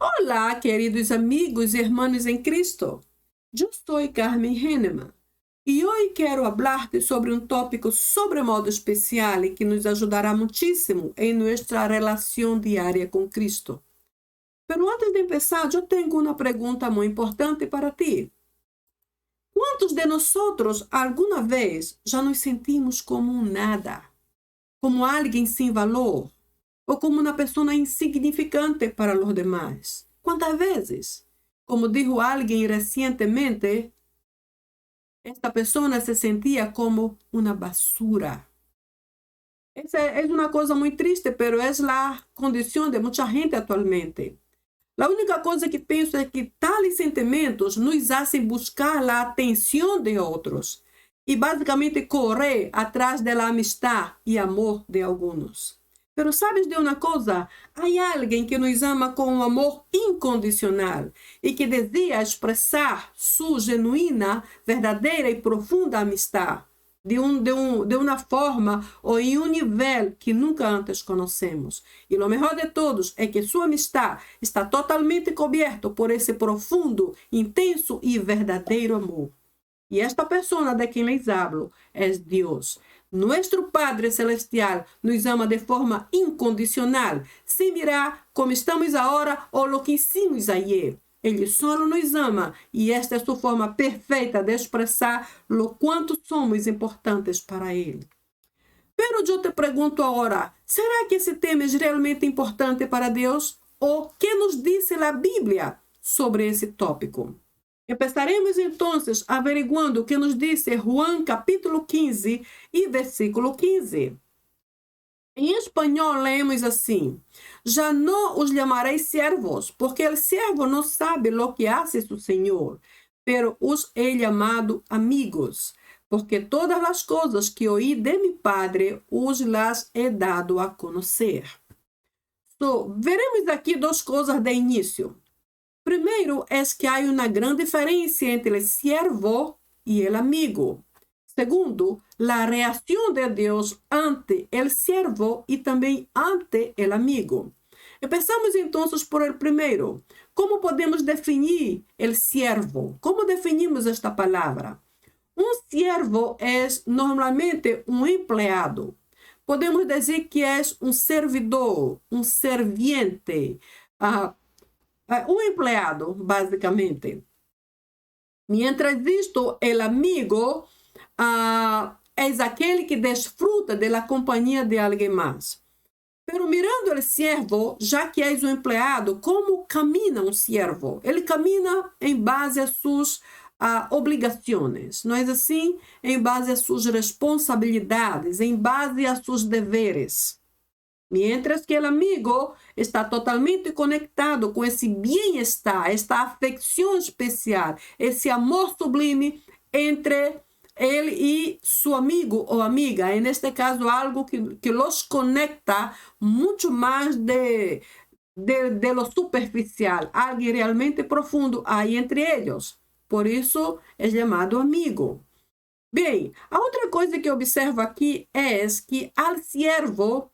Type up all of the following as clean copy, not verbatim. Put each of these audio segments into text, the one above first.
Olá, queridos amigos e hermanos em Cristo. Eu sou Carmen Henneman e hoje quero falar-te sobre um tópico sobremodo especial e que nos ajudará muitíssimo em nossa relação diária com Cristo. Pero antes de começar, eu tenho uma pergunta muito importante para ti. Quantos de nós alguma vez já nos sentimos como um nada, como alguém sem valor, ou como uma pessoa insignificante para os demais? Quantas vezes? Como dijo alguém recentemente, esta pessoa se sentia como uma basura. Essa é uma coisa muito triste, pero é a condição de muita gente atualmente. A única coisa que penso é que tais sentimentos nos fazem buscar a atenção de outros e basicamente correr atrás da amistade e amor de alguns. Pero sabes de uma coisa? Há alguém que nos ama com um amor incondicional e que deseja expressar sua genuína, verdadeira e profunda amistade de uma forma ou em um nível que nunca antes conhecemos. E o melhor de todos é que sua amistade está totalmente coberta por esse profundo, intenso e verdadeiro amor. E esta pessoa de quem les hablo é Deus. Nosso Padre Celestial nos ama de forma incondicional, sem mirar como estamos agora ou o que hicimos ayer. Ele só nos ama e esta é sua forma perfeita de expressar o quanto somos importantes para Ele. Pero eu te pergunto agora, será que esse tema é realmente importante para Deus? O que nos diz a Bíblia sobre esse tópico? Empezaremos então averiguando o que nos diz Juan capítulo 15 e versículo 15. Em espanhol lemos assim: já não os chamarei servos, porque o servo não sabe lo que hace su Senhor, pero os he chamado amigos, porque todas as coisas que oí de mi Padre os las he dado a conhecer. Veremos aqui duas coisas de início. Primeiro é que há uma grande diferença entre o servo e o amigo. Segundo, a reação de Deus ante o servo e também ante o amigo. Começamos então por el primeiro. Como podemos definir o servo? Como definimos esta palavra? Um servo é normalmente um empleado. Podemos dizer que é um servidor, um serviente, um empleado, basicamente. Mientras isto, o amigo é aquele que desfruta da companhia de alguém mais. Pero mirando o servo, já que és um empleado, como camina um servo? Ele camina em base às suas obrigações, não é assim? Em base às suas responsabilidades, em base aos seus deveres. Mientras que o amigo está totalmente conectado com esse bem-estar, esta afecção especial, esse amor sublime entre ele e seu amigo ou amiga. E neste caso, algo que los conecta muito mais de lo superficial, algo realmente profundo aí entre eles. Por isso é chamado amigo. Bem, a outra coisa que observo aqui é que al siervo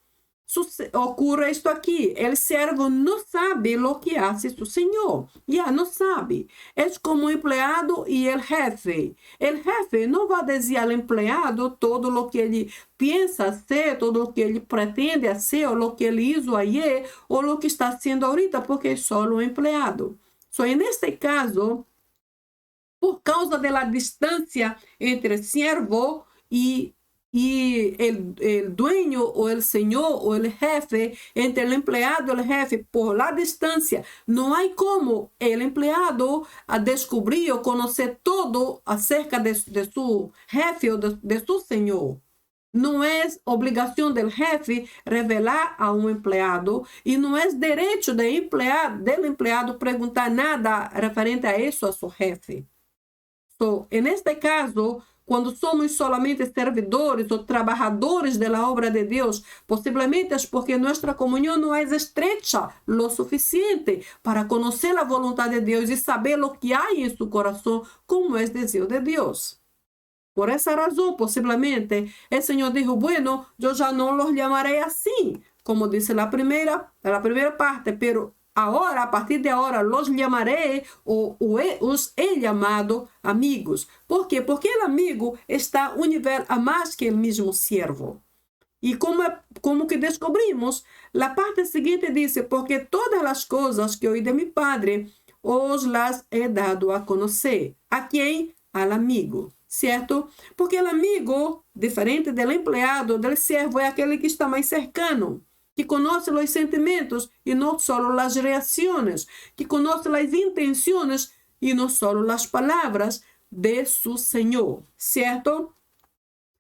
ocorre isto aqui. O servo não sabe o que hace su senhor. Não sabe. É como o empleado e o jefe. O jefe não vai dizer ao empleado todo o que ele pensa ser, todo o que ele pretende ser, ou o que ele hizo ayer, ou o que está haciendo ahorita, porque é só o empleado. Neste caso, por causa da distância entre o servo e el dueño o el señor o el jefe, entre el empleado y el jefe, por la distancia, no hay como el empleado a descubrir o conocer todo acerca de su jefe o de su señor. Não é obrigação do jefe revelar a um empleado e não é direito do empleado perguntar nada referente a isso a seu jefe. Neste caso, quando somos solamente servidores ou trabalhadores da obra de Deus, possivelmente é porque nossa comunhão não é estreita o suficiente para conhecer a vontade de Deus e saber o que há em seu coração, como é o desejo de Deus. Por essa razão, possivelmente, o Senhor disse: bueno, eu já não los llamarei assim, como disse na primeira parte, pero Ahora, a partir de agora, los llamaré os he llamado amigos. ¿Por quê? Porque o amigo está um nível a mais que o mesmo servo. E como que descobrimos, a parte seguinte diz, porque todas as coisas que oí de mi Padre, os las he dado a conhecer. ¿A quem? Al amigo, certo? Porque o amigo, diferente do empleado, do servo, é aquele que está mais cercano, que conhece os sentimentos e não só as reações, que conhece as intenções e não só as palavras de su Senhor, certo?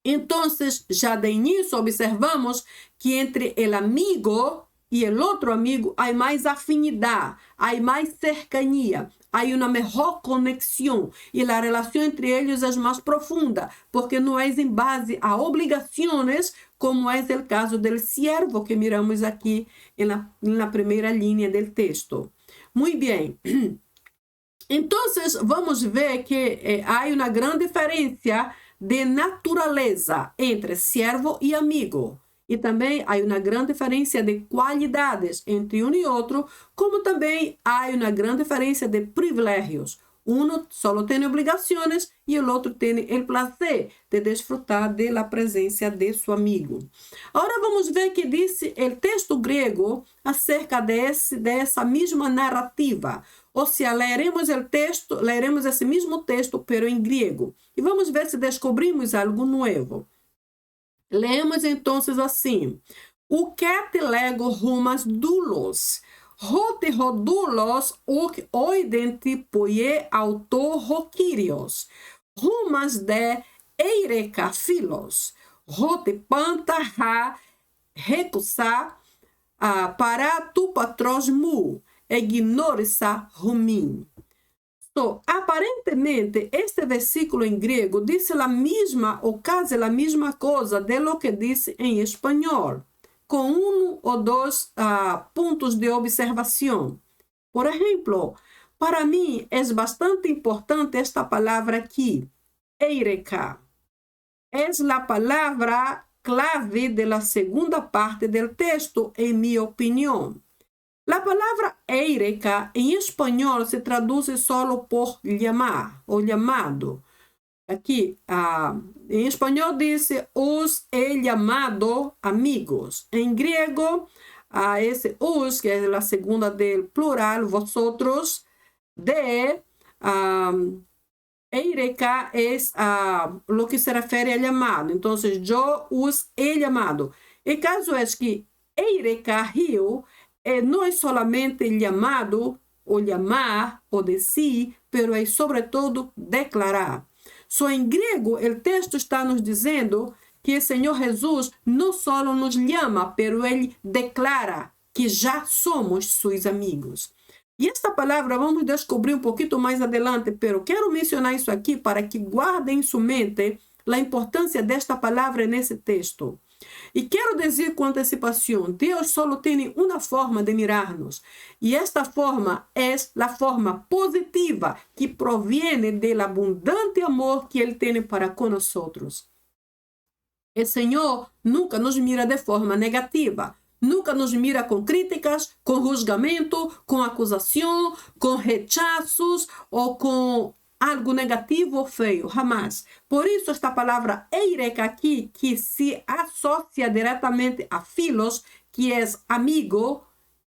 Então, já de início, observamos que entre o amigo e o outro amigo há mais afinidade, há mais cercania, há uma melhor conexão e a relação entre eles é mais profunda, porque não é em base a obrigações, como é o caso do servo que miramos aqui na primeira linha do texto. Muito bem. Então, vamos ver que há uma grande diferença de natureza entre servo e amigo. E também há uma grande diferença de qualidades entre um e outro, como também há uma grande diferença de privilégios. Um só tem obrigações e o outro tem o prazer de desfrutar da presença de seu amigo. Agora vamos ver o que diz o texto grego acerca dessa mesma narrativa. Ou seja, leremos esse mesmo texto, pero em grego. E vamos ver se descobrimos algo novo. Lemos então assim. O que te lego rumas doulos. Hote rodulos oidenti poie auto roquírios. Rumas de eirecafilos. Hote panta ha recusa para tu patros mu. Ignorissa rumin. So, aparentemente, este versículo em grego diz a mesma ou quase a mesma coisa de lo que diz em espanhol, com um ou dois pontos de observação. Por exemplo, para mim é bastante importante esta palavra aqui, eureka. É a palavra clave da segunda parte do texto, em minha opinião. A palavra eureka em espanhol se traduz só por llamar ou llamado. Aqui, em espanhol diz os he llamado amigos. Em grego, esse os, que é a segunda del plural, vosotros, de eureka es lo que se refere a llamado. Então, eu os he llamado. O caso é que eureka rio não é solamente llamado, ou llamar, ou decir, pero é sobretudo declarar. Só em grego, o texto está nos dizendo que o Senhor Jesus não só nos llama, pero Ele declara que já somos seus amigos. E esta palavra vamos descobrir um pouquinho mais adelante, pero quero mencionar isso aqui para que guardem em sua mente a importância desta palavra nesse texto. E quero dizer com antecipação, Deus só tem uma forma de mirar-nos. E esta forma é a forma positiva que proviene do abundante amor que Ele tem para conosco. O Senhor nunca nos mira de forma negativa. Nunca nos mira com críticas, com julgamento, com acusação, com rechaços ou com algo negativo ou feio, jamais. Por isso, esta palavra eureka aqui, que se associa diretamente a filos, que é amigo,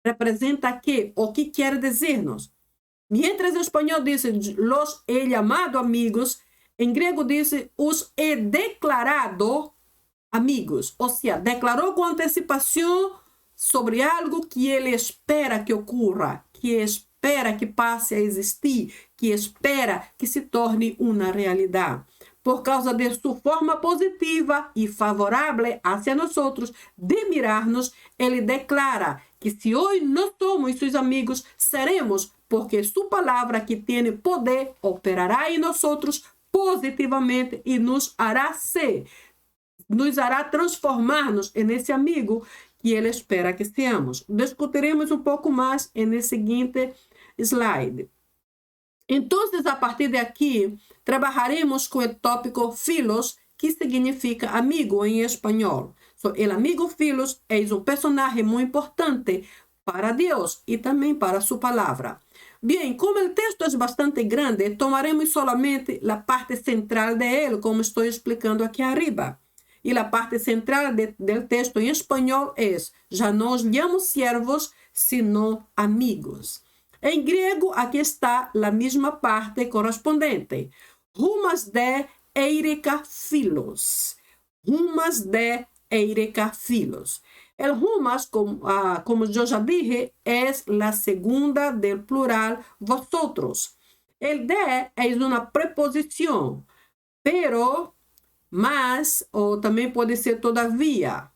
representa que, o que quer dizer-nos. Mientras em espanhol diz los he llamado amigos, em grego diz os he declarado amigos. Ou seja, declarou com antecipação sobre algo que ele espera que ocorra, que espera que passe a existir, que espera que se torne uma realidade. Por causa de sua forma positiva e favorável hacia nós de mirar-nos, ele declara que se hoje não somos seus amigos, seremos, porque sua palavra que tem poder operará em nós positivamente e nos hará ser, nos hará transformar-nos nesse amigo que ele espera que seamos. Discutiremos um pouco mais nesse seguinte slide. Então, a partir de aqui, trabalharemos com o tópico filos, que significa amigo em espanhol. O amigo filos é um personagem muito importante para Dios y también para su palabra. Bien, como el texto es bastante grande, tomaremos solamente la parte central de él, como estoy explicando aquí arriba. Y la parte central del texto en español es: ya no os llamo siervos, sino amigos. En griego, aquí está la misma parte correspondiente. Humas de eireka philos. Humas de eireka philos. El humas, como yo ya dije, es la segunda del plural vosotros. El de es una preposición, pero, más, o también puede ser todavía,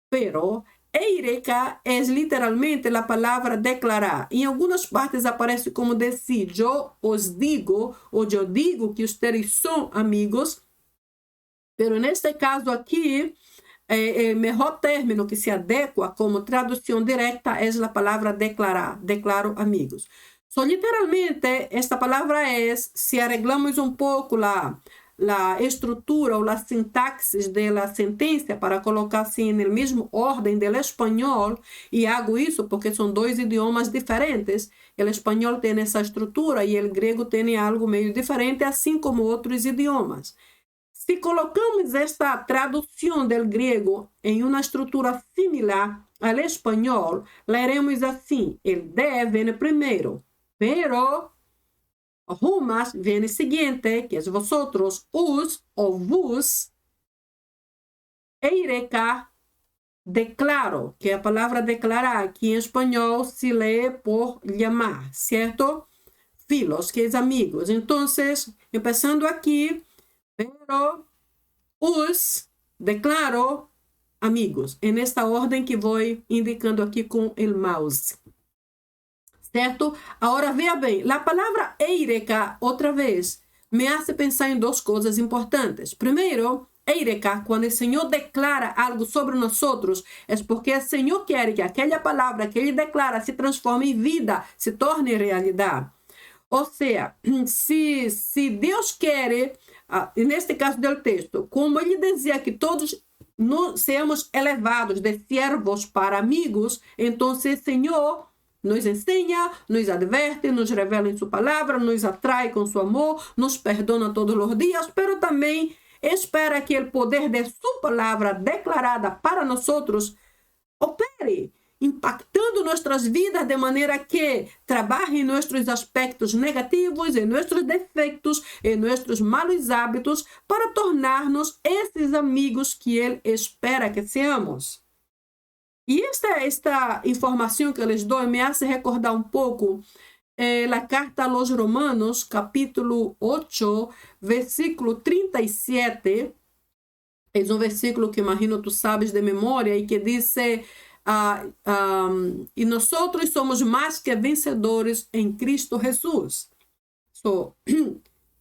pero eireka es literalmente la palabra declarar. En algunas partes aparece como decir: yo os digo, o yo digo que ustedes son amigos, pero en este caso aquí, el mejor término que se adecua como traducción directa es la palabra declarar, declaro amigos. So, literalmente, esta palabra es, si arreglamos un poco la estructura o la sintaxis de la sentencia para colocar así en el mismo orden del español, y hago eso porque son dos idiomas diferentes. El español tiene esa estructura y el griego tiene algo medio diferente, así como otros idiomas. Si colocamos esta traducción del griego en una estructura similar al español, la haremos así: el de viene primero, pero humas viene siguiente, que es vosotros, us o vos, eireka, declaro, que a palavra declarar aqui em espanhol se lê por llamar, certo? Filos, que es amigos. Então, empezando aqui, pero os declaro amigos, en esta ordem que vou indicando aqui com o mouse. Certo? Agora, veja bem, a palavra eireka, outra vez, me hace pensar em duas coisas importantes. Primeiro, eireka, quando o Senhor declara algo sobre nós, é porque o Senhor quer que aquela palavra que Ele declara se transforme em vida, se torne realidade. Ou seja, se Deus quer, neste caso do texto, como Ele dizia que todos seamos elevados de siervos para amigos, então o Senhor nos ensina, nos adverte, nos revela em sua palavra, nos atrai com seu amor, nos perdona todos os dias, pero também espera que o poder de sua palavra declarada para nós opere, impactando nossas vidas de maneira que trabalhe em nossos aspectos negativos, em nossos defeitos, em nossos malos hábitos, para tornar-nos esses amigos que Ele espera que seamos. E esta informação que eu les dou me hace recordar um pouco a carta a los Romanos, capítulo 8, versículo 37. É um versículo que imagino tu sabes de memória e que diz: e nós somos mais que vencedores em Cristo Jesus.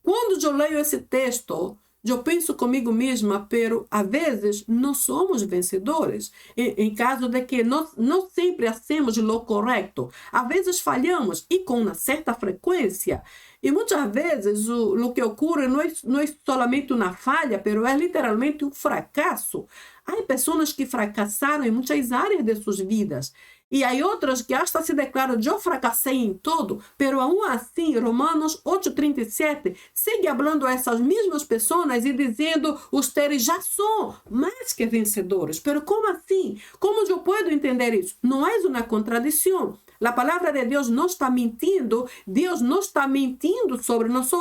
Quando eu leio esse texto, eu penso comigo mesma, pero a vezes não somos vencedores, em caso de que não sempre hacemos o correto. A vezes falhamos, e com uma certa frequência. E muitas vezes o que ocorre não é solamente uma falha, pero é literalmente um fracasso. Há pessoas que fracassaram em muitas áreas de suas vidas. E há outras que hasta se declaram: eu fracassei em tudo, pero aún assim, Romanos 8:37 segue falando a essas mesmas pessoas e dizendo: ustedes já são mais que vencedores. Pero como assim? Como eu posso entender isso? Não é uma contradição. A palavra de Deus não está mentindo, Deus não está mentindo sobre nós,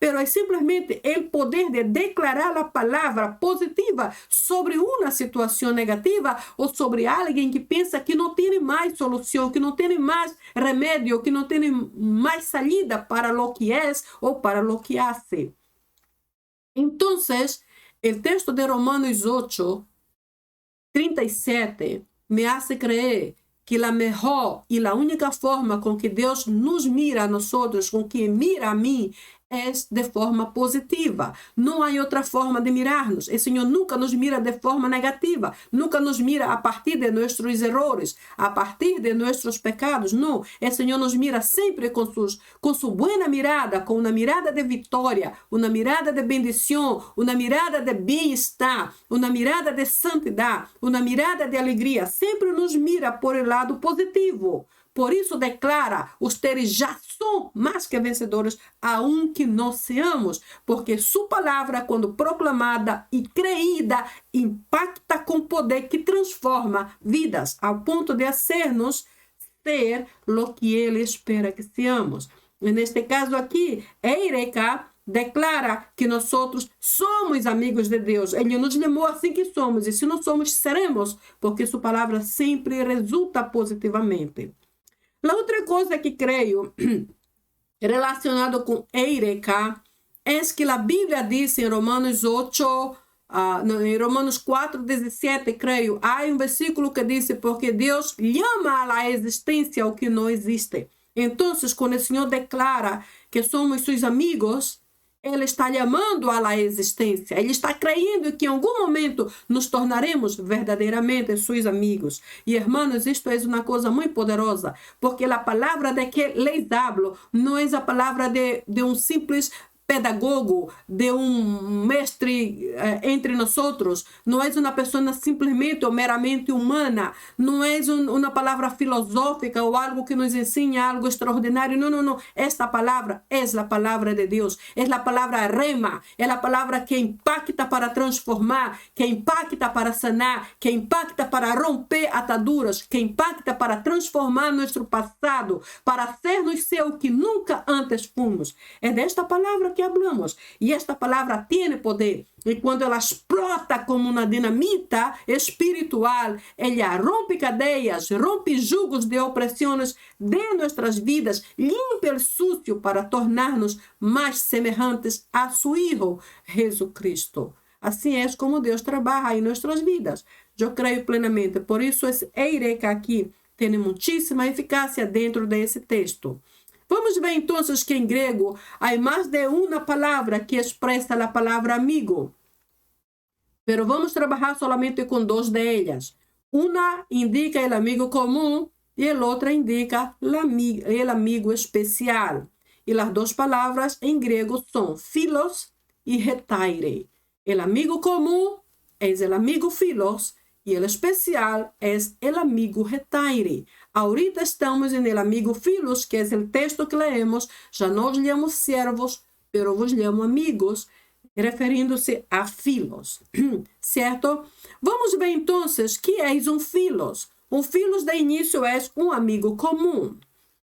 pero é simplesmente o poder de declarar a palavra positiva sobre uma situação negativa ou sobre alguém que pensa que não tem mais solução, que não tem mais remédio, que não tem mais saída para lo que é ou para lo que hace. Então, o texto de Romanos 8:37 me hace creer que a melhor e a única forma com que Deus nos mira a nós, com que mira a mim, é de forma positiva. Não há outra forma de mirar-nos. O Senhor nunca nos mira de forma negativa. Nunca nos mira a partir de nossos erros, a partir de nossos pecados. Não. O Senhor nos mira sempre com sua boa mirada, com uma mirada de vitória, uma mirada de bendição, uma mirada de bem-estar, uma mirada de santidade, uma mirada de alegria. Sempre nos mira por o lado positivo. Por isso declara, ustedes já são mais que vencedores, aunque não seamos, porque sua palavra, quando proclamada e creída, impacta com poder que transforma vidas, ao ponto de hacernos ser o que ele espera que seamos. Neste caso aqui, Eureka declara que nós somos amigos de Deus. Ele nos chamou assim que somos, e se não somos, seremos, porque sua palavra sempre resulta positivamente. A outra coisa que creio relacionado com Eureka é que a Bíblia diz em Romanos 8, em Romanos 4, 17, creio, há um versículo que diz, porque Deus chama à existência o que não existe. Então, quando o Senhor declara que somos seus amigos, Ele está chamando à existência. Ele está crendo que em algum momento nos tornaremos verdadeiramente seus amigos. E, hermanos, isto é uma coisa muito poderosa, porque a palavra de que les hablo não é a palavra de simples pedagogo, de mestre entre nós, não é uma pessoa simplesmente ou meramente humana, não é uma palavra filosófica ou algo que nos ensina algo extraordinário, não. Esta palavra é a palavra de Deus, é a palavra rema, é a palavra que impacta para transformar, que impacta para sanar, que impacta para romper ataduras, que impacta para transformar nosso passado, para hacernos ser o que nunca antes fomos. É desta palavra que hablamos. E esta palavra tem poder. E quando ela explota como uma dinamita espiritual, ela rompe cadeias, rompe jugos de opressões de nossas vidas, limpa o sucio para tornar-nos mais semelhantes a seu Hijo, Jesus Cristo. Assim é como Deus trabalha em nossas vidas. Eu creio plenamente. Por isso, esse Eureka aqui tem muitíssima eficácia dentro desse texto. Vamos ver então que em grego há mais de uma palavra que expressa a palavra amigo. Pero vamos trabalhar solamente com duas delas. Uma indica o amigo comum e a outra indica o amigo especial. E as duas palavras em grego são philos e hetaire. O amigo comum é o amigo philos e o especial é o amigo hetaire. Ahorita estamos en el amigo Philos, que es el texto que leemos. Já não os llamamos servos, pero vos llamo amigos, referindo-se a Philos. Certo? Vamos ver então que é um Philos. Um Philos de início é um amigo comum.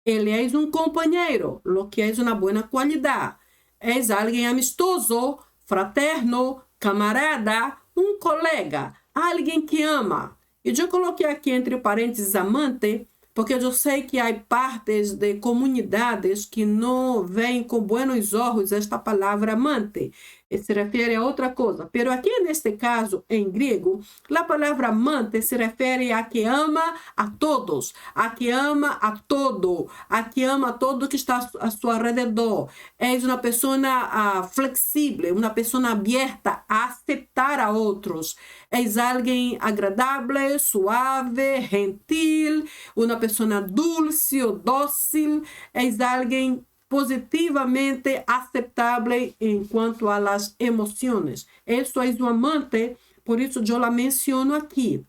Ele é um companheiro, lo que é uma boa qualidade. É alguém amistoso, fraterno, camarada, um colega, alguém que ama. E eu coloquei aqui entre parênteses amante, porque eu sei que há partes de comunidades que não veem com buenos olhos esta palavra amante. Se refere a outra coisa. Pero aqui, neste caso, em grego, a palavra amante se refere a que ama a todos, a que ama a todo que está a seu redor. É uma pessoa flexível, uma pessoa aberta a aceitar a outros. É alguém agradável, suave, gentil, uma pessoa dulce ou dócil. É alguém positivamente aceitável em quanto às emoções. Isso é um amante, por isso eu la menciono aqui.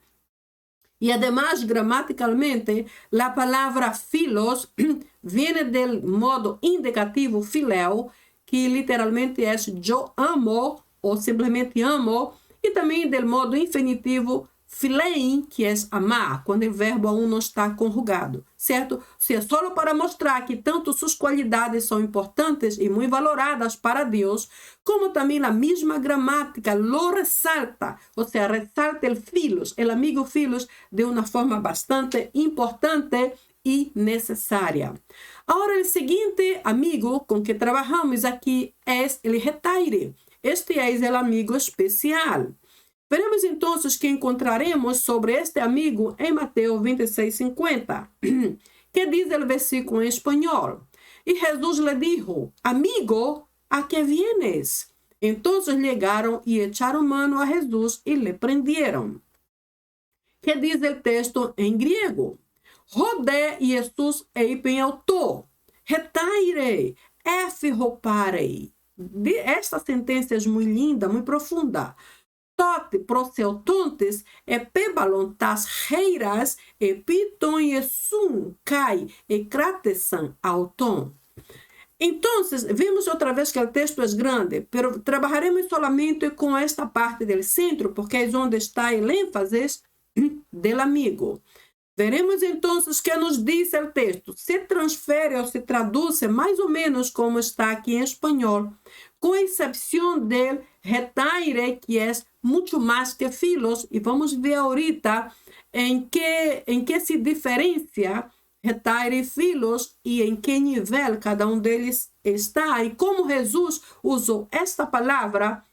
E, además, gramaticalmente, a palavra philos vem do modo indicativo filéu, que literalmente é eu amo, ou simplesmente amo, e também do modo infinitivo philein, que é amar, quando o verbo aún não está conjugado, certo? Se é só para mostrar que tanto suas qualidades são importantes e muito valoradas para Deus, como também a mesma gramática lo ressalta, ou seja, ressalta o philos, o amigo philos, de uma forma bastante importante e necessária. Agora, o seguinte amigo com que trabalhamos aqui é o hetaire. Este é o amigo especial. Veremos então que encontraremos sobre este amigo em Mateus 26:50, que diz o versículo em espanhol. E Jesus lhe dijo: Amigo, ¿a qué vienes? Entonces llegaron y echaron mano a Jesús y le prendieron. ¿Qué dice el texto en griego? Rodé Jesus eipen autor. Retaire, ropparei. Esta sentença é muito linda, muito profunda. Tote proseltontes e pebalontas reiras e piton e sum cai e cratesan auton. Então, vimos outra vez que o texto é grande, pero trabalharemos solamente com esta parte do centro, porque é onde está o ênfase do amigo. Veremos então que nos diz o texto. Se transfere ou se traduz mais ou menos como está aqui em espanhol, com exceção del retaire, que é muito mais que filos, e vamos ver ahorita em que se diferencia retaire e filos e em que nível cada um deles está e como Jesus usou esta palavra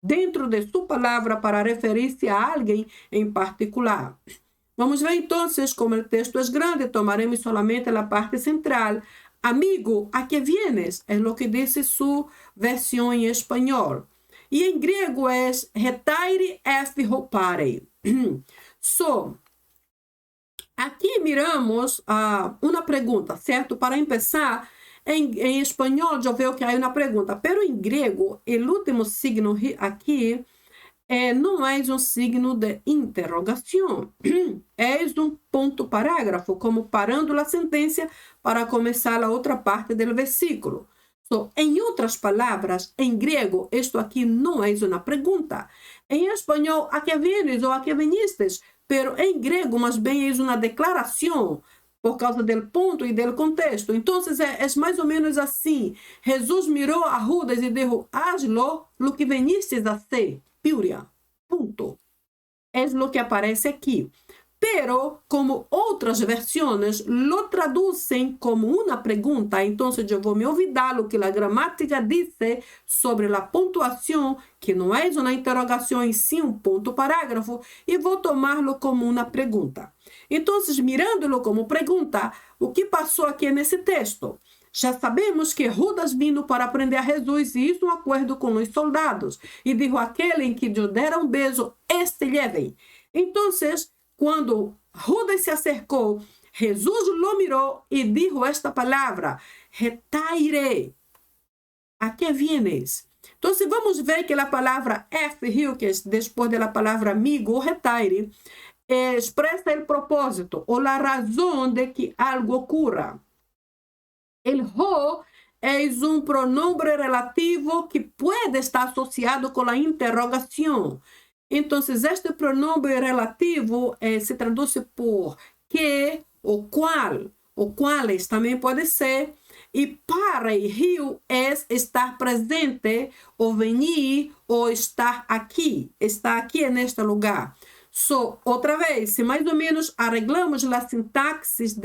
dentro de sua palavra para referir-se a alguém em particular. Vamos ver então, como o texto é grande, tomaremos solamente a parte central. Amigo, ¿a qué vienes? É o que diz sua versão em espanhol. E em grego é retaire ropparei. Aqui miramos uma pergunta, certo? Para começar, em espanhol já vejo que há uma pergunta, pero em grego, o último signo aqui não é um signo de interrogação, é um ponto parágrafo, como parando a sentença para começar a outra parte do versículo. Em outras palavras, em grego, isto aqui não é uma pergunta. Em espanhol, ¿a qué vienes ou a qué venistes? Pero em grego, mais bem, é uma declaração por causa do ponto e do contexto. Então, é mais ou menos assim. Jesus mirou a Judas e disse, hazlo lo que venistes a ser. Piuria. Ponto. É o que aparece aqui. Pero, como outras versões, lo traduzem como uma pergunta. Então, eu vou me olvidar o que a gramática diz sobre a pontuação, que não é uma interrogação, em si um ponto parágrafo, e vou tomá-lo como uma pergunta. Então, mirando-lo como pergunta, o que passou aqui nesse texto? Já sabemos que Judas vino para prender a Jesus e hizo um acordo com os soldados. E dijo aquele em que lhe deram um beijo, este levem. Então, quando Judas se acercou, Jesus lo mirou e dijo esta palavra, retaire. ¿A qué vienes? Então, vamos ver que a palavra rio, que é depois da palavra amigo, ou retaire, expressa o propósito ou a razão de que algo ocorra. El ho é um pronombre relativo que pode estar associado com a interrogação. Então, este pronombre relativo se traduz por que ou quales também pode ser. E para e rio é estar presente, ou venir, ou estar aqui neste lugar. Outra vez, se mais ou menos arreglamos a sintaxe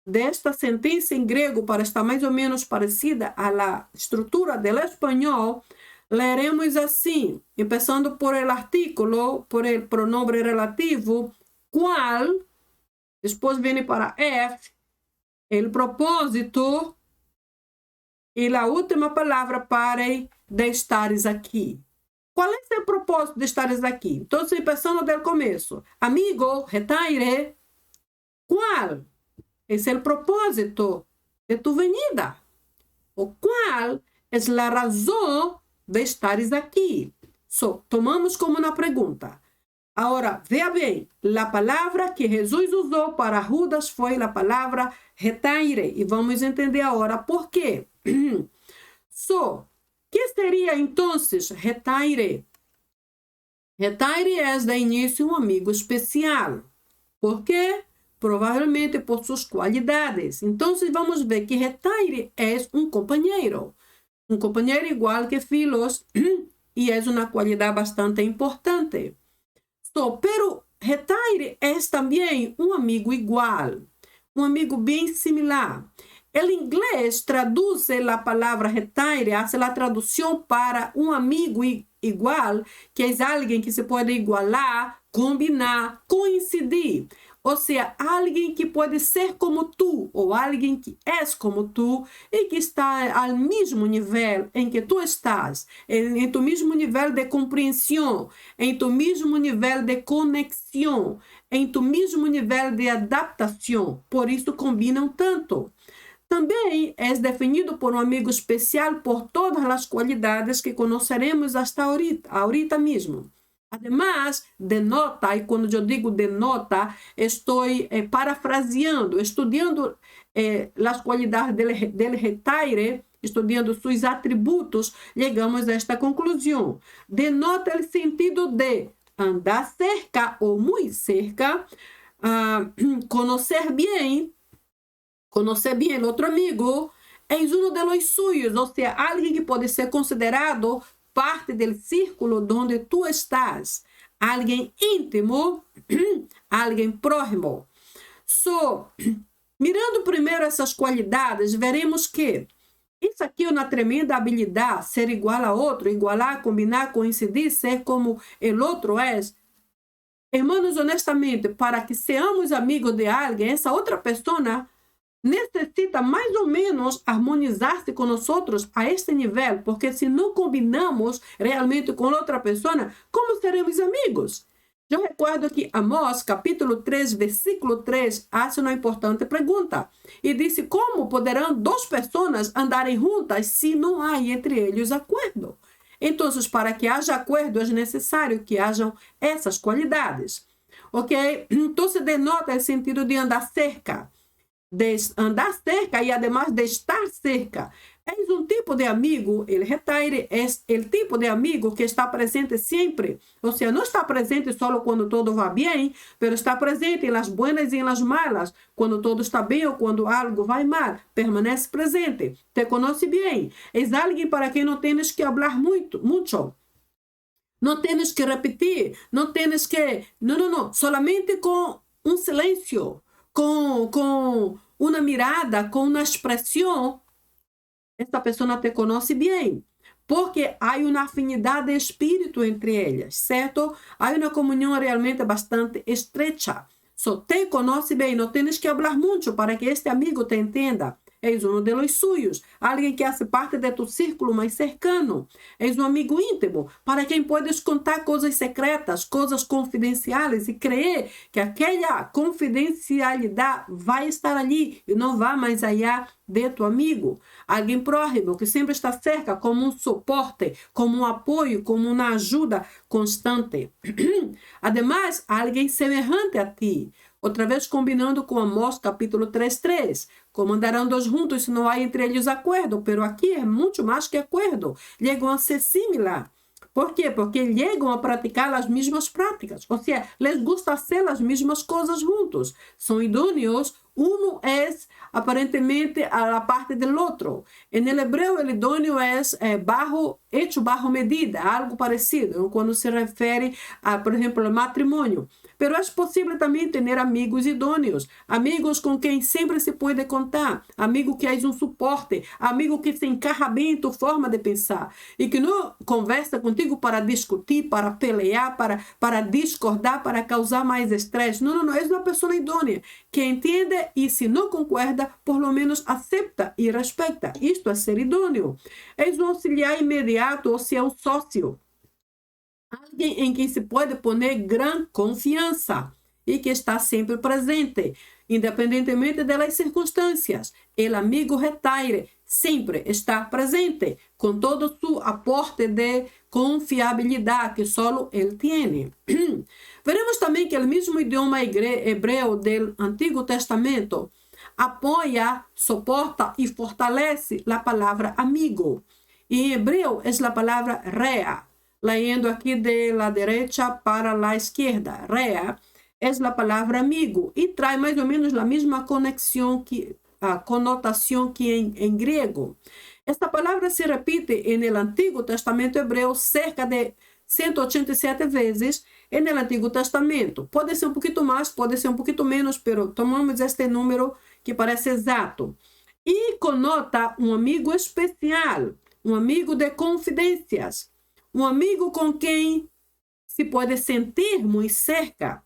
desta sentença em grego para estar mais ou menos parecida à estrutura do espanhol, leremos assim, começando por el artículo, por el pronombre relativo, qual, depois vem para el propósito, e a última palavra para de estares aqui. Qual é o propósito de estares aqui? Então, começando do começo. Amigo, retaire, qual é o propósito de tu venida? O qual é a razão de estares aqui? Tomamos como uma pergunta. Agora, veja bem, a palavra que Jesus usou para Judas foi a palavra retaire. E vamos entender agora por quê. Que seria então retaire? Retaire é de início um amigo especial. Por quê? Provavelmente por suas qualidades. Então, vamos ver que retaire é um companheiro igual que filos, e é uma qualidade bastante importante. Pero retaire é também um amigo igual, um amigo bem similar. O inglês traduz a palavra retaire, faz a tradução para um amigo igual, que é alguém que se pode igualar, combinar, coincidir. Ou seja, alguém que pode ser como tu, ou alguém que és como tu, e que está ao mesmo nível em que tu estás, em tu mesmo nível de compreensão, em tu mesmo nível de conexão, em tu mesmo nível de adaptação. Por isso combinam tanto. Também és definido por um amigo especial por todas as qualidades que conheceremos hasta ahorita mesmo. Además, denota, e quando eu digo denota, estou parafraseando, estudando as qualidades del retaire, estudando seus atributos, chegamos a esta conclusão. Denota o sentido de andar cerca ou muito cerca, conhecer bem o outro amigo, és um de los suyos, ou seja, alguém que pode ser considerado parte do círculo onde tu estás, alguém íntimo, alguém próximo. Mirando primeiro essas qualidades, veremos que isso aqui é uma tremenda habilidade, ser igual a outro, igualar, combinar, coincidir, ser como o outro é. Hermanos, honestamente, para que seamos amigos de alguém, essa outra pessoa necessita mais ou menos harmonizar-se com nós a este nível, porque se não combinamos realmente com outra pessoa, como seremos amigos? Eu recordo que Amós, capítulo 3, versículo 3, faz uma importante pergunta. E disse, como poderão duas pessoas andarem juntas se não há entre eles acordo? Então, para que haja acordo, é necessário que hajam essas qualidades. Ok? Então, se denota o sentido de andar cerca. De andar cerca e, además, de estar cerca. És um tipo de amigo, ele retaire, é o tipo de amigo que está presente sempre. Ou seja, não está presente só quando todo vai bem, mas está presente em las buenas e em las malas. Quando todo está bem ou quando algo vai mal, permanece presente. Te conhece bem. És alguém para quem não tens que falar muito. Não tens que repetir. Não tens que... Não. Solamente com um silêncio. Com uma mirada, com uma expressão, essa pessoa te conhece bem, porque há uma afinidade de espírito entre elas, certo? Há uma comunhão realmente bastante estrecha. Te conhece bem, não tens que falar muito para que este amigo te entenda. És um de los suyos, alguém que faz parte de tu círculo mais cercano. És um amigo íntimo, para quem podes contar coisas secretas, coisas confidenciais e crer que aquela confidencialidade vai estar ali e não vai mais allá de tu amigo. Alguém próximo que sempre está cerca como um suporte, como um apoio, como uma ajuda constante. Además, alguém semelhante a ti. Outra vez combinando com Amós capítulo 3:3. Como andarão dois juntos se não há entre eles acordo? Pero aqui é muito mais que acordo. Chegam a ser similar. Por quê? Porque chegam a praticar as mesmas práticas. Ou seja, les gusta hacer as mesmas coisas juntos. São idôneos. Um é aparentemente a parte do outro. En el hebreu, el idôneo é hecho bajo medida, algo parecido, quando se refere a, por exemplo, ao matrimônio. Pero é possível também ter amigos idôneos, amigos com quem sempre se pode contar, amigo que é um suporte, amigo que se encarra bem em tua forma de pensar e que não conversa contigo para discutir, para pelear, para discordar, para causar mais estresse. Não, é uma pessoa idônea que entende e, se não concorda, por lo menos aceita e respeita. Isto é ser idôneo. És um auxiliar imediato, ou seja, um sócio. Alguém em quem se pode pôr grande confiança e que está sempre presente, independentemente das circunstâncias. O amigo retaire sempre está presente, com todo o seu aporte de confiabilidade que só ele tem. Veremos também que o mesmo idioma hebreu do Antigo Testamento apoia, suporta e fortalece a palavra amigo. E em hebreu é a palavra rea. Leyendo aqui de la derecha para la izquierda, rea, é a palavra amigo e traz mais ou menos a mesma conotação que em grego. Esta palavra se repite no Antigo Testamento hebreu cerca de 187 vezes no Antigo Testamento. Pode ser um pouquinho mais, pode ser um pouquinho menos, pero tomamos este número que parece exato. E conota um amigo especial, um amigo de confidências, um amigo com quem se pode sentir muito cerca.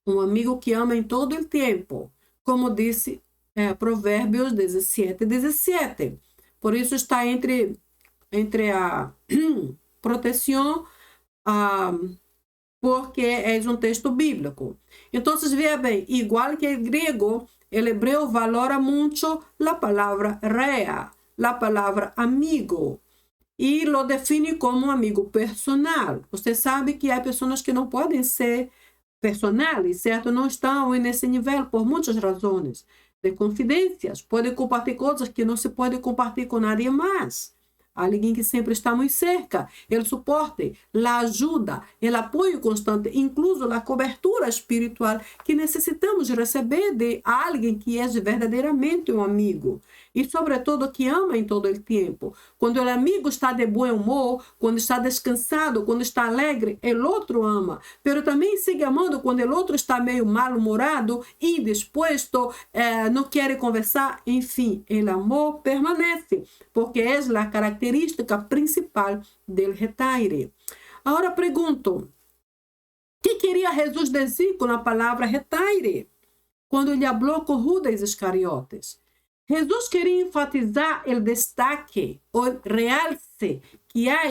um amigo que ama em todo o tempo, como disse Provérbios 17:17. Por isso está entre a proteção, porque é um texto bíblico. Então, veja bem, igual que o grego, o hebreu valora muito a palavra rea, a palavra amigo, e lo define como um amigo personal. Você sabe que há pessoas que não podem ser personais, certo? Não estão nesse nível por muitas razões de confidências. Podem compartilhar coisas que não se pode compartilhar com ninguém mais. Alguém que sempre está muito cerca, o suporte, a ajuda, o apoio constante, incluso a cobertura espiritual que necessitamos receber de alguém que é verdadeiramente um amigo. E, sobretudo, que ama em todo o tempo. Quando o amigo está de bom humor, quando está descansado, quando está alegre, o outro ama. Mas também sigue amando quando o outro está meio mal-humorado, indisposto, não quer conversar. Enfim, o amor permanece, porque é a característica principal do retaire. Agora pergunto, o que queria Jesus dizer com a palavra retaire? Quando ele falou com Judas Iscariotes. Jesus queria enfatizar o destaque, o realce que há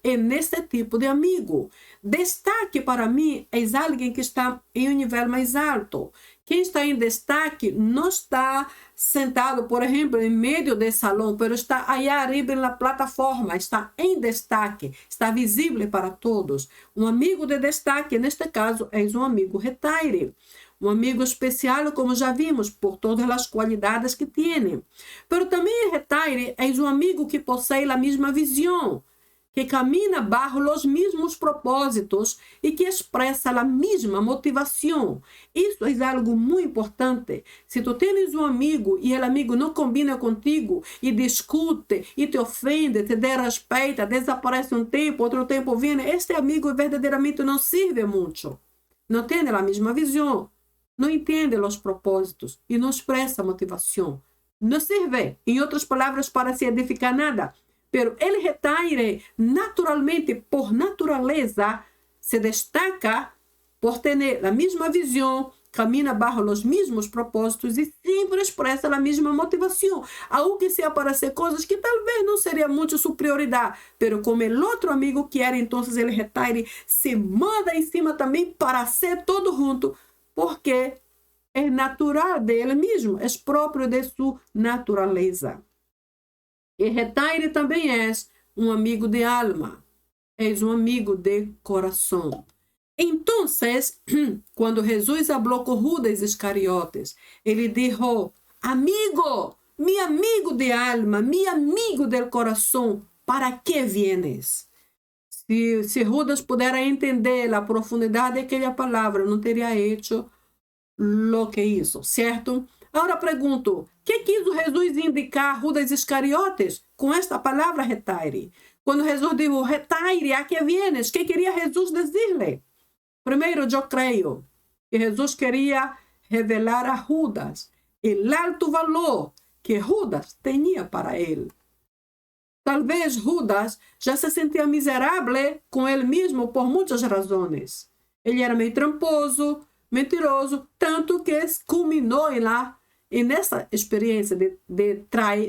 nesse tipo de amigo. Destaque para mim é alguém que está em um nível mais alto. Quem está em destaque não está sentado, por exemplo, em meio do salão, mas está aí arriba na plataforma, está em destaque, está visível para todos. Um amigo de destaque, neste caso, é um amigo retaire. Um amigo especial, como já vimos, por todas as qualidades que tem. Mas também retaire é um amigo que possui a mesma visão, que camina bajo os mesmos propósitos e que expressa a mesma motivação. Isso é algo muito importante. Se tu tens um amigo e o amigo não combina contigo e discute e te ofende, te desrespeita, desaparece um tempo, outro tempo vem, este amigo verdadeiramente não serve muito. Não tem a mesma visão, não entende os propósitos e não expressa motivação. Não serve, em outras palavras, para se edificar nada. Pero el retaire, naturalmente, por natureza, se destaca por ter a mesma visão, camina bajo os mesmos propósitos e sempre expressa a mesma motivação. Aunque se aparecer coisas que talvez não seria muito sua prioridade, pero como o outro amigo quer, então ele retaire se manda em cima também para ser todo junto, porque é natural dele mesmo, é próprio de sua natureza. E retaire também é um amigo de alma, é um amigo de coração. Então, quando Jesus falou com Judas Iscariotes, ele disse: amigo, mi amigo de alma, mi amigo del coração, ¿para que vienes? Se Judas pudera entender a profundidade daquela palavra, não teria hecho lo que hizo, certo? Agora pergunto, que quis Jesus indicar a Judas Iscariotes com esta palavra retaire? Quando Jesus disse, retaire, a que vienes? Que queria Jesus dizer-lhe? Primeiro, eu creio que Jesus queria revelar a Judas o alto valor que Judas tinha para ele. Talvez Judas já se sentia miserável com ele mesmo por muitas razões. Ele era meio tramposo, mentiroso, tanto que culminou nessa experiência de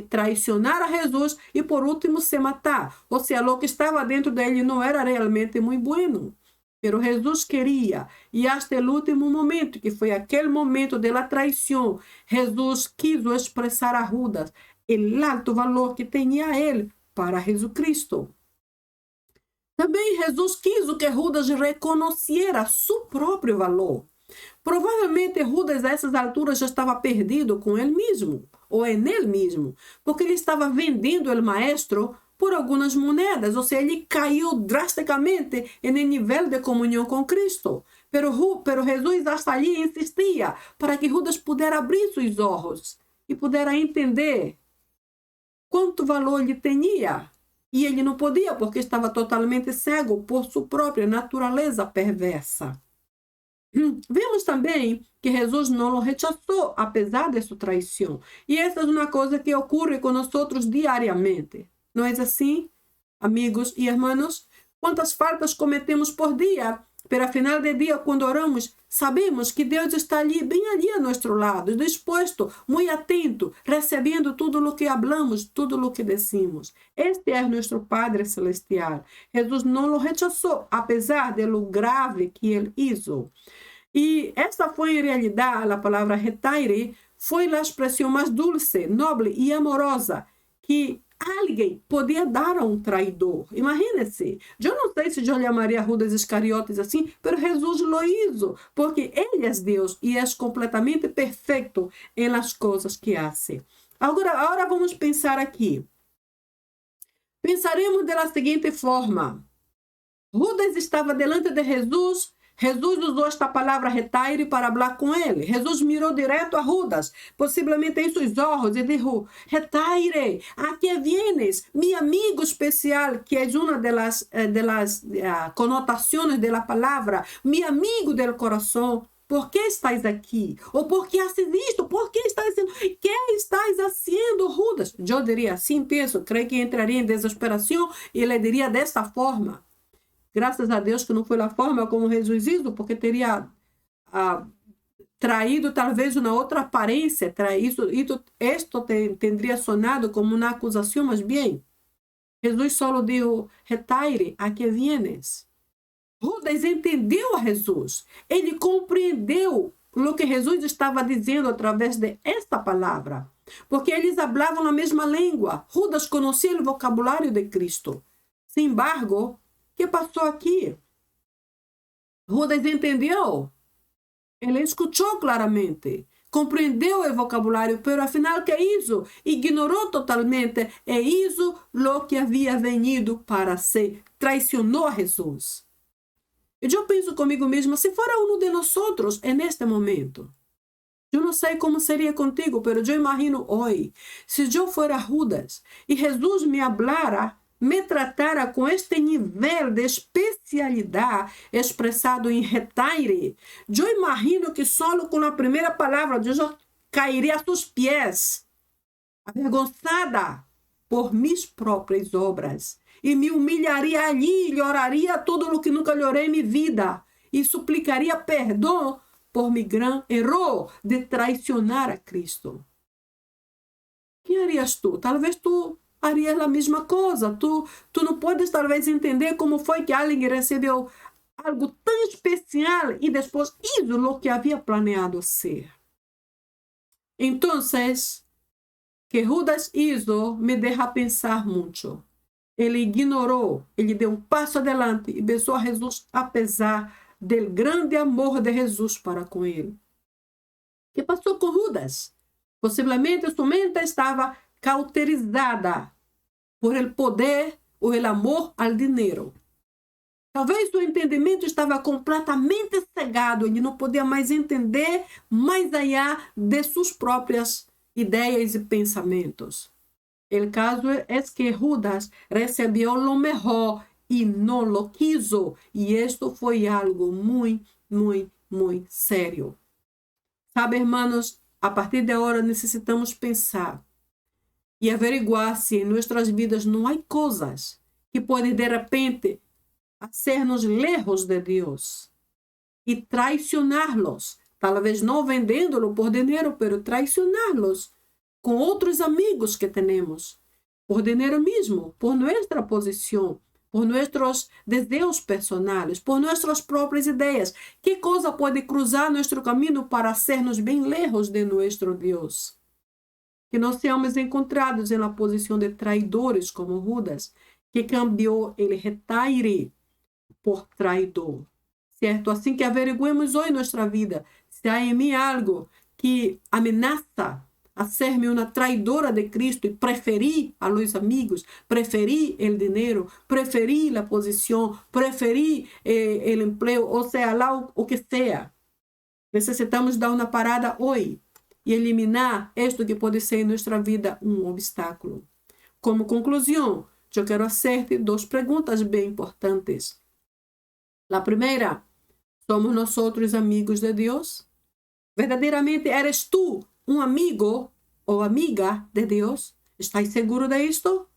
traicionar a Jesus e, por último, se matar. Ou seja, o que estava dentro dele não era realmente muito bueno. Pero Jesus queria, e até o último momento, que foi aquele momento da traição, Jesus quis expressar a Judas o alto valor que tinha ele para Jesus Cristo. Também Jesus quis que Judas reconhecera seu próprio valor. Provavelmente Judas a essas alturas já estava perdido com ele mesmo, ou em ele mesmo, porque ele estava vendendo o maestro por algumas moedas, ou seja, ele caiu drasticamente no nível de comunhão com Cristo. Pero Jesus hasta ali insistia para que Judas pudesse abrir seus olhos e pudesse entender quanto valor ele tinha. E ele não podia, porque estava totalmente cego por sua própria natureza perversa. Vemos também que Jesus não o rechazou, apesar de sua traição. E essa é uma coisa que ocorre com nós diariamente. Não é assim, amigos e irmãos? Quantas faltas cometemos por dia? Pero ao final do dia, quando oramos, sabemos que Deus está ali, bem ali a nosso lado, disposto, muito atento, recebendo tudo o que falamos, tudo o que decimos. Este é nosso Padre Celestial. Jesus não o rechazou, apesar de lo grave que ele hizo. E esta foi, em realidade, a palavra retaire, foi a expressão mais dulce, nobre e amorosa que alguém podia dar a um traidor. Imagine-se. Eu não sei se eu chamaria Judas Iscariotes assim, mas Jesus lo hizo, porque ele é Deus e é completamente perfeito em las coisas que hace. Agora vamos pensar aqui. Pensaremos da seguinte forma. Judas estava delante de Jesus. Jesus usou esta palavra retaire para falar com ele. Jesus mirou direto a Judas, possivelmente em seus olhos, e disse: retaire, a que vienes? Mi amigo especial, que é uma das conotações da palavra, mi amigo del coração. ¿Por que estás aqui? Ou por que haces isto? ¿Por que estás haciendo? ¿Qué estás haciendo, Judas? Eu diria assim, penso, creio que entraria em desesperação e ele diria desta forma. Graças a Deus que não foi a forma como Jesus hizo, porque teria traído talvez uma outra aparência. Isto teria sonado como uma acusação, mas bem. Jesus só disse: retaire, a que vienes? Judas entendeu a Jesus. Ele compreendeu o que Jesus estava dizendo através de esta palavra. Porque eles falavam a mesma língua. Judas conhecia o vocabulário de Cristo. Sin embargo, o que passou aqui? Judas entendeu. Ele escutou claramente. Compreendeu o vocabulário, pero afinal, que hizo? Ignorou totalmente. E hizo lo que havia venido para ser. Traicionou a Jesus. E eu penso comigo mesma, se fora um de nós neste momento. Eu não sei como seria contigo, pero eu imagino hoje. Se eu fora Judas e Jesus me hablara, me tratara com este nível de especialidade expressado em retaire, eu imagino que só com a primeira palavra eu já cairia a seus pés, avergonçada por minhas próprias obras, e me humilharia ali, e oraria tudo o que nunca orei em minha vida, e suplicaria perdão por meu grande erro de traicionar a Cristo. O que harias tu? Talvez tu haria a mesma coisa. Tu não podes talvez entender como foi que alguém recebeu algo tão especial e depois hizo o que havia planeado ser. Então, que Judas hizo me deixa pensar muito. Ele ignorou, ele deu um passo adelante e besou a Jesus apesar do grande amor de Jesus para com ele. O que passou com Judas? Possivelmente sua mente estava cauterizada por el poder ou el amor al dinheiro. Talvez seu entendimento estava completamente cegado, ele não podia mais entender mais allá de suas próprias ideias e pensamentos. O caso é que Judas recebeu o melhor e não lo quiso, e isto foi algo muito, muito, muito sério. Sabe, irmãos, a partir de agora necessitamos pensar e averiguar se em nossas vidas não há coisas que podem de repente hacernos lejos de Deus e traicioná-los, talvez não vendendo-lo por dinheiro, pero traicioná-los com outros amigos que temos, por dinheiro mesmo, por nossa posição, por nossos desejos personais, por nossas próprias ideias. Que coisa pode cruzar nosso caminho para sermos bem lejos de nosso Deus? Que não seamos encontrados na posição de traidores como Judas, que cambiou ele retaire por traidor. Certo? Assim que averiguemos hoje nossa vida, se há em mim algo que ameaça a ser-me uma traidora de Cristo e preferir a los amigos, preferir o dinheiro, preferir a posição, preferir o emprego, ou seja, lá o que seja. Necessitamos dar uma parada hoje e eliminar isto que pode ser em nossa vida um obstáculo. Como conclusão, eu quero fazer-te 2 perguntas bem importantes. A primeira, somos nós outros amigos de Deus? Verdadeiramente eres tu um amigo ou amiga de Deus? Estás seguro disto?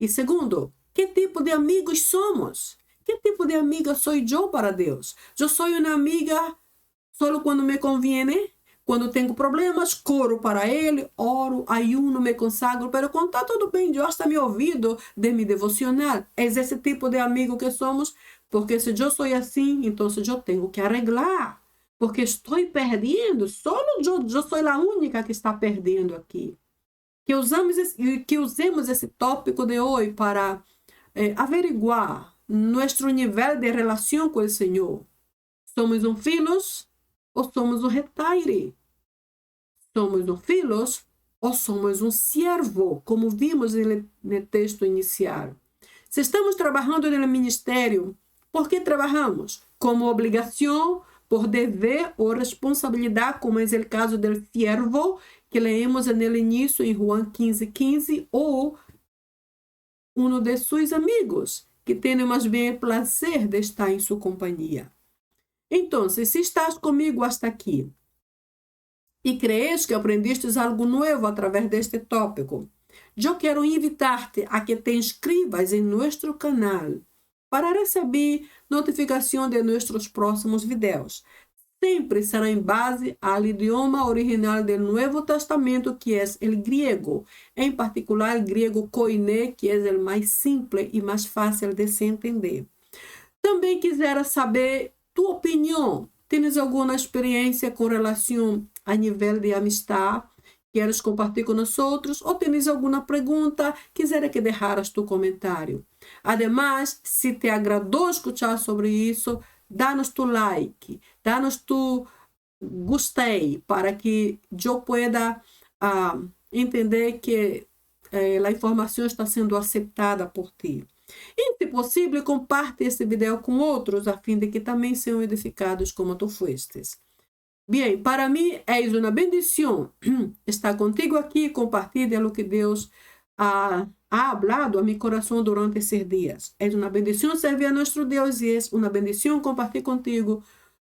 E segundo, que tipo de amigos somos? ¿Qué tipo de amiga soy yo para Dios? Yo soy una amiga solo cuando me conviene. Quando tenho problemas, corro para Ele, oro, ayuno, me consagro, pero quando está tudo bem, eu hasta me olvido de mi devocional. É esse tipo de amigo que somos, porque se eu sou assim, então eu tenho que arreglar, porque estou perdendo, solo eu sou a única que está perdendo aqui. Que usemos esse tópico de hoje para averiguar nosso nível de relação com o Senhor. Somos filhos ou somos retaire? Somos filhos ou somos siervo, como vimos no texto inicial? Se estamos trabalhando no ministério, por que trabalhamos? Como obrigação, por dever ou responsabilidade, como é o caso do siervo, que leemos no início em João 15:15, ou de seus amigos, que tem mais bem o prazer de estar em sua companhia. Então, se estás comigo hasta aqui e crees que aprendiste algo novo através deste tópico, eu quero invitar-te a que te inscrevas em nosso canal para receber notificação de nossos próximos vídeos. Sempre será em base ao idioma original do Novo Testamento, que é o grego, em particular o grego koiné, que é o mais simples e mais fácil de se entender. Também quisera saber tua opinião. Tens alguma experiência com relação a nível de amistade? Queres compartilhar com nós outros? Ou tens alguma pergunta? Quisera que deixaras tu comentário. Además, se te agradou escutar sobre isso, dá-nos tu like, dá-nos tu gostei, para que eu pueda entender que a informação está sendo aceitada por ti. E, se possível, comparte esse vídeo com outros, a fim de que também sejam edificados como tu fuestes. Bem, para mim é uma bendição estar contigo aqui e compartilhar o que Deus ha hablado a mi corazón durante esses dias. É uma bendição servir a nosso Deus e é uma bendição compartilhar contigo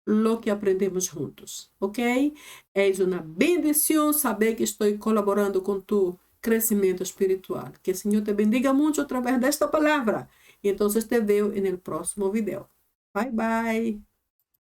lo que aprendemos juntos, ok? É uma bendição saber que estou colaborando com tu crescimento espiritual. Que o Senhor te bendiga muito através desta palavra. E então te vejo no próximo vídeo. Bye, bye.